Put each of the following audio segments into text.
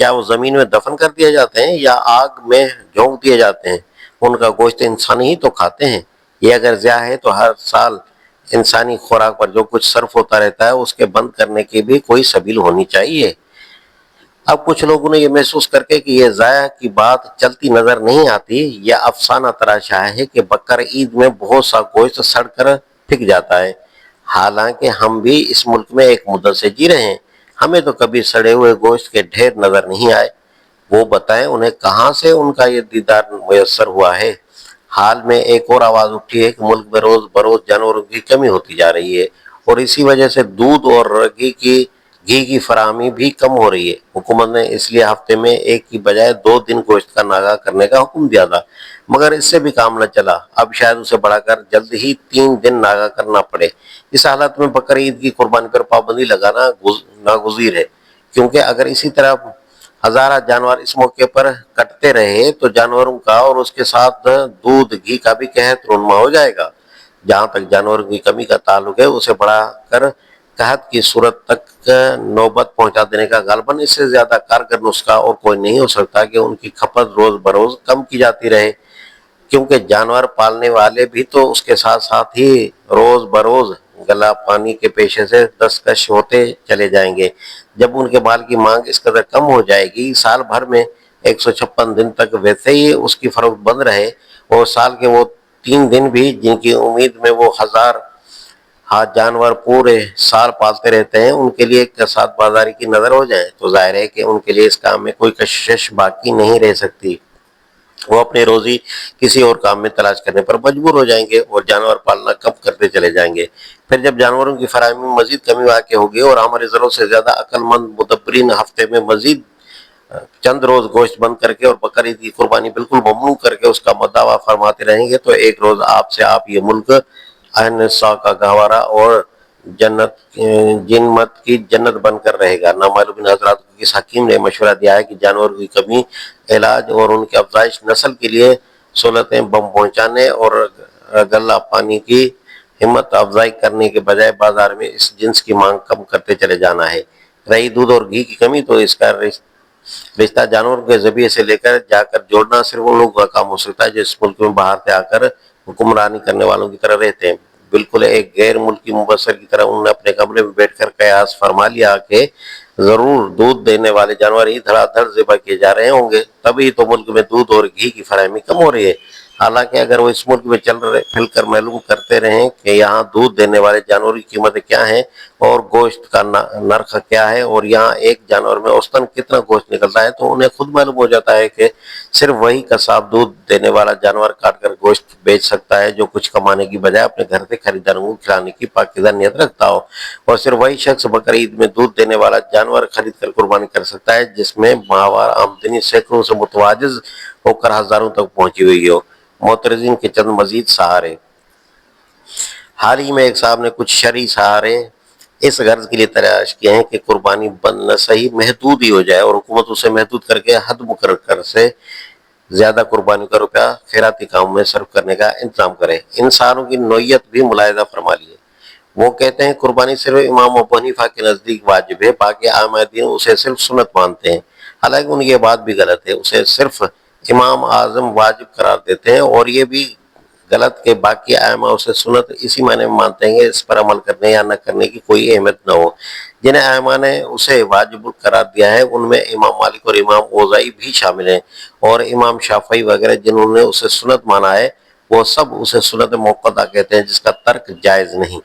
کیا وہ زمین میں دفن کر دیے جاتے ہیں یا آگ میں جھونک دیے جاتے ہیں؟ ان کا گوشت انسان ہی تو کھاتے ہیں۔ یہ اگر ضیاع ہے تو ہر سال انسانی خوراک پر جو کچھ صرف ہوتا رہتا ہے اس کے بند کرنے کی بھی کوئی سبیل ہونی چاہیے۔ اب کچھ لوگوں نے یہ محسوس کر کے کہ یہ ضائع کی بات چلتی نظر نہیں آتی، یہ افسانہ تراشا ہے کہ بقر عید میں بہت سا گوشت سڑ کر پھینک جاتا ہے، حالانکہ ہم بھی اس ملک میں ایک مدت سے جی رہے ہیں، ہمیں تو کبھی سڑے ہوئے گوشت کے ڈھیر نظر نہیں آئے۔ وہ بتائیں انہیں کہاں سے ان کا یہ دیدار میسر ہوا ہے۔ حال میں ایک اور آواز اٹھی ہے کہ ملک میں روز بروز جانوروں کی کمی ہوتی جا رہی ہے اور اسی وجہ سے دودھ اور گھی کی فراہمی بھی کم ہو رہی ہے۔ حکومت نے اس لیے ہفتے میں ایک کی بجائے 2 دن گوشت کا ناغہ کرنے کا حکم دیا تھا، مگر اس سے بھی کام نہ چلا، اب شاید اسے بڑھا کر جلد ہی 3 دن ناغہ کرنا پڑے۔ اس حالت میں بقر عید کی قربانی پر پابندی لگانا ناگزیر ہے، کیونکہ اگر اسی طرح ہزارہ جانور اس موقع پر کٹتے رہے تو جانوروں کا اور اس کے ساتھ دودھ گھی کا بھی قحط رونما ہو جائے گا۔ جہاں تک جانوروں کی کمی کا تعلق ہے، اسے بڑھا کر قحط کی صورت تک نوبت پہنچا دینے کا غالباً اس سے زیادہ کارگر نسخہ اور کوئی نہیں ہو سکتا کہ ان کی کھپت روز بروز کم کی جاتی رہے، کیونکہ جانور پالنے والے بھی تو اس کے ساتھ ساتھ ہی روز بروز گلا پانی کے پیشے سے دستکش ہوتے چلے جائیں گے۔ جب ان کے مال کی مانگ اس قدر کم ہو جائے گی، سال بھر میں 156 دن تک ویسے ہی اس کی فروخت بند رہے اور سال کے وہ 3 دن بھی جن کی امید میں وہ ہزار جانور پورے سال پالتے رہتے ہیں ان کے لیے کساد بازاری کی نظر ہو جائیں، تو ظاہر ہے کہ ان کے لیے اس کام میں کوئی کشش باقی نہیں رہ سکتی۔ وہ اپنی روزی کسی اور کام میں تلاش کرنے پر مجبور ہو جائیں گے اور جانور پالنا کم کرتے چلے جائیں گے۔ پھر جب جانوروں کی فراہمی میں مزید کمی واقع ہوگی اور ہماری ضرورت سے زیادہ عقل مند مدبرین ہفتے میں مزید چند روز گوشت بند کر کے اور بقر عید کی قربانی بالکل ممنوع کر کے اس کا مداوع فرماتے رہیں گے، تو ایک روز آپ یہ ملک احنسا کا گہوارہ اور جنت کی جنت بن کر رہے گا۔ نامعلوم حضرات کو کس حکیم نے مشورہ دیا ہے کہ جانوروں کی کمی، علاج اور ان کی افزائش نسل کے لیے سہولتیں بم پہنچانے اور غلہ پانی کی ہمت افزائی کرنے کے بجائے بازار میں اس جنس کی مانگ کم کرتے چلے جانا ہے۔ رہی دودھ اور گھی کی کمی، تو اس کا رشتہ جانوروں کے ذبیحے سے لے کر جا کر جوڑنا صرف ان لوگوں کا کام ہو سکتا ہے جو اس ملک میں باہر سے آ کر حکمرانی کرنے والوں کی طرح رہتے ہیں۔ بالکل ایک غیر ملکی مبصر کی طرح انہوں نے اپنے کمرے میں بیٹھ کر قیاس فرما لیا کہ ضرور دودھ دینے والے جانور ہی دھڑا دھڑ ذبح کیے جا رہے ہوں گے، تبھی تو ملک میں دودھ اور گھی کی فراہمی کم ہو رہی ہے۔ حالانکہ اگر وہ اس ملک میں چل رہے پھر کر معلوم کرتے رہیں کہ یہاں دودھ دینے والے جانوروں کی قیمتیں کیا ہیں اور گوشت کا نرخ کیا ہے اور یہاں ایک جانور میں اوسطاً کتنا گوشت نکلتا ہے، تو انہیں خود معلوم ہو جاتا ہے کہ صرف وہی قصاب دودھ دینے والا جانور کاٹ کر گوشت بیچ سکتا ہے جو کچھ کمانے کی بجائے اپنے گھر سے خریداروں کو کھلانے کی پاکیزہ نیت رکھتا ہو، اور صرف وہی شخص بقر عید میں دودھ دینے والا جانور خرید کر قربانی کر سکتا ہے جس میں ماہوار آمدنی سینکڑوں سے متواجد ہو کر ہزاروں تک پہنچی ہوئی ہو۔ معترضین کے چند مزید سہارے۔ حال ہی میں ایک صاحب نے کچھ شرعی سہارے اس غرض کے لیے تلاش کیے ہیں کہ قربانی بند صحیح محدود ہی ہو جائے اور حکومت اسے محدود کر کے حد مقرر کر سے زیادہ قربانی کا روپیہ خیراتی کاموں میں صرف کرنے کا انتظام کرے۔ ان سہاروں کی نوعیت بھی ملاحظہ فرما لیے۔ وہ کہتے ہیں قربانی صرف امام ابو حنیفہ کے نزدیک واجب ہے، باقی عامہ دین اسے صرف سنت مانتے ہیں، حالانکہ ان کی یہ بات بھی غلط ہے، اسے صرف امام اعظم واجب قرار دیتے ہیں، اور یہ بھی غلط کہ باقی ائمہ اسے سنت اسی معنی میں مانتے ہیں کہ اس پر عمل کرنے یا نہ کرنے کی کوئی اہمیت نہ ہو۔ جن ائمہ نے اسے واجب قرار دیا ہے ان میں امام مالک اور امام اوزاعی بھی شامل ہیں، اور امام شافعی وغیرہ جنہوں نے اسے سنت مانا ہے وہ سب اسے سنت موقدہ کہتے ہیں جس کا ترک جائز نہیں۔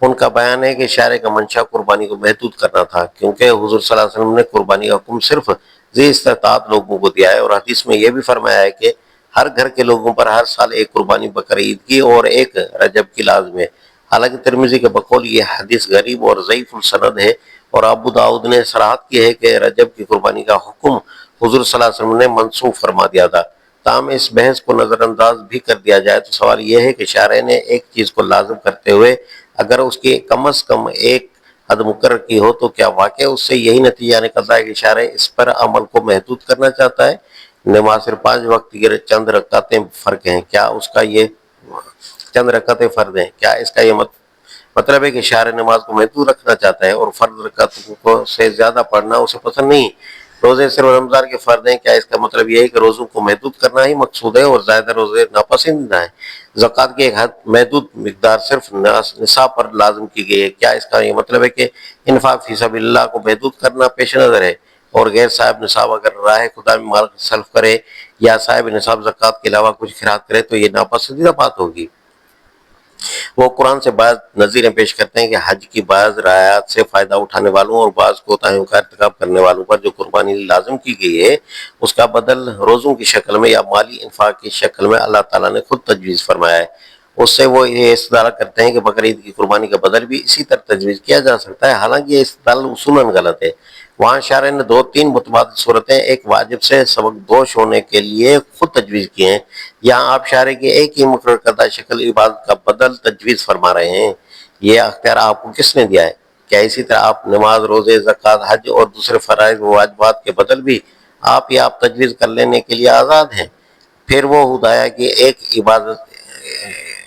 ان کا بیان ہے کہ شارع کا منشا قربانی کو محدود کرنا تھا، کیونکہ حضور صلی اللہ علیہ وسلم نے قربانی کا حکم صرف ذی استطاعت لوگوں کو دیا ہے، اور حدیث میں یہ بھی فرمایا ہے کہ ہر گھر کے لوگوں پر ہر سال ایک قربانی بقر عید کی اور ایک رجب کی لازم ہے۔ حالانکہ ترمذی کے بقول یہ حدیث غریب اور ضعیف السند ہے، اور ابو داؤد نے صراحت کی ہے کہ رجب کی قربانی کا حکم حضور صلی اللہ علیہ وسلم نے منسوخ فرما دیا تھا۔ تاہم اس بحث کو نظر انداز بھی کر دیا جائے تو سوال یہ ہے کہ شارع نے ایک چیز کو لازم کرتے ہوئے اگر اس کی کم از کم ایک حد مقرر کی ہو تو کیا واقع اس سے یہی نتیجہ نکلتا ہے کہ شارع اس پر عمل کو محدود کرنا چاہتا ہے؟ نماز صرف 5 وقت کی چند رکعتیں فرق ہیں، کیا اس کا یہ چند رکعتیں فرض ہیں؟ کیا اس کا یہ مطلب ہے کہ شارع نماز کو محدود رکھنا چاہتا ہے اور فرض رکعتوں کو سے زیادہ پڑھنا اسے پسند نہیں؟ روزے صرف رمضان کے فرض ہیں، کیا اس کا مطلب یہ ہے کہ روزوں کو محدود کرنا ہی مقصود ہے اور زیادہ روزے ناپسندیدہ ہیں؟ زکوٰۃ کی ایک حد محدود مقدار صرف نصاب پر لازم کی گئی ہے، کیا اس کا یہ مطلب ہے کہ انفاق فی سبیل اللہ کو محدود کرنا پیش نظر ہے اور غیر صاحب نصاب اگر راہ خدا میں مال صرف کرے یا صاحب نصاب زکوٰۃ کے علاوہ کچھ خیرات کرے تو یہ ناپسندیدہ بات ہوگی؟ وہ قرآن سے بعض نظیریں پیش کرتے ہیں کہ حج کی بعض رعایات سے فائدہ اٹھانے والوں اور بعض کوتاہیوں کا ارتکاب کرنے والوں پر جو قربانی لازم کی گئی ہے اس کا بدل روزوں کی شکل میں یا مالی انفاق کی شکل میں اللہ تعالیٰ نے خود تجویز فرمایا ہے۔ اس سے وہ یہ استدلال کرتے ہیں کہ بقرعید کی قربانی کا بدل بھی اسی طرح تجویز کیا جا سکتا ہے، حالانکہ یہ استدلال اصولاً غلط ہے۔ وہاں شارع نے تین متبادل صورتیں ایک واجب سے سبق دوش ہونے کے لیے خود تجویز کی ہیں، یہاں آپ شارع کی ایک ہی مقرر کردہ شکل عبادت کا بدل تجویز فرما رہے ہیں۔ یہ اختیار آپ کو کس نے دیا ہے؟ کیا اسی طرح آپ نماز، روزے، زکوٰۃ، حج اور دوسرے فرائض و واجبات کے بدل بھی آپ تجویز کر لینے کے لیے آزاد ہیں؟ پھر وہ ہدایہ کی ایک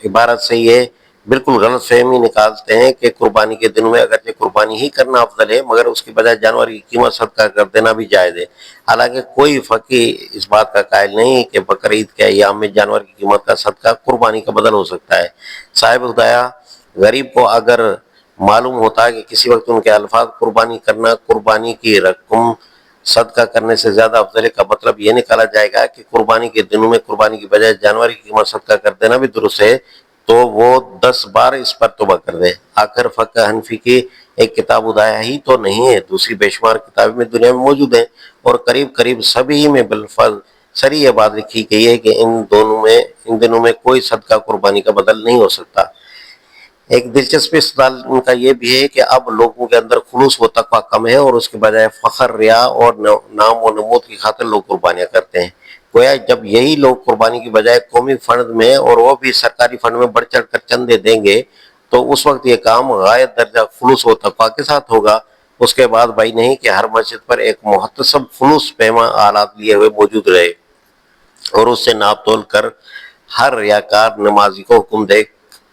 عبارت سے یہ بالکل غلط فہمی نکالتے ہیں کہ قربانی کے دنوں میں اگرچہ قربانی ہی کرنا افضل ہے مگر اس کے بجائے جانور کی قیمت صدقہ کر دینا بھی جائز ہے، حالانکہ کوئی فقی اس بات کا قائل نہیں کہ بقرعید کے ایام میں جانور کی قیمت کا صدقہ قربانی کا بدل ہو سکتا ہے۔ صاحب ہدایہ غریب کو اگر معلوم ہوتا ہے کہ کسی وقت ان کے الفاظ قربانی کرنا قربانی کی رقم صدقہ کرنے سے زیادہ افضل ہے کا مطلب یہ نکالا جائے گا کہ قربانی کے دنوں میں قربانی کی بجائے جانور کی قیمت صدقہ کر دینا بھی درست ہے، تو وہ 10 بار اس پر توبہ کر دے۔ آخر فقہ حنفی کی ایک کتاب ہدایہ ہی تو نہیں ہے، دوسری بے شمار کتابیں میں دنیا میں موجود ہیں اور قریب سبھی میں بالفعل صریح یہ بات لکھی گئی ہے کہ ان دنوں میں کوئی صدقہ قربانی کا بدل نہیں ہو سکتا۔ ایک دلچسپ استدلال ان کا یہ بھی ہے کہ اب لوگوں کے اندر خلوص و تقویٰ کم ہے اور اس کے بجائے فخر، ریا اور نام و نمود کی خاطر لوگ قربانیاں کرتے ہیں۔ گویا جب یہی لوگ قربانی کی بجائے قومی فنڈ میں اور وہ بھی سرکاری فنڈ میں بڑھ چڑھ کر چندے دیں گے تو اس وقت یہ کام غایت درجہ خلوص و تقویٰ کے ساتھ ہوگا۔ اس کے بعد بھائی نہیں کہ ہر مسجد پر ایک محتسب خلوص پیما آلات لیے ہوئے موجود رہے اور اس سے ناپ تول کر ہر ریاکار نمازی کو حکم دے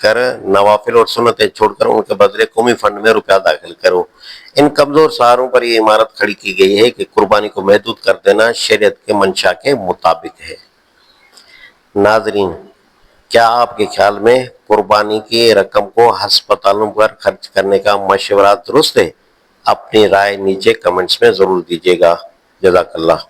کر نوافل اور سنتیں چھوڑ کر ان کے بدلے قومی فنڈ میں روپیہ داخل کرو۔ ان کمزور سہاروں پر یہ عمارت کھڑی کی گئی ہے کہ قربانی کو محدود کر دینا شریعت کے منشا کے مطابق ہے۔ ناظرین، کیا آپ کے خیال میں قربانی کی رقم کو ہسپتالوں پر خرچ کرنے کا مشورہ درست ہے؟ اپنی رائے نیچے کمنٹس میں ضرور دیجیے گا۔ جزاک اللہ۔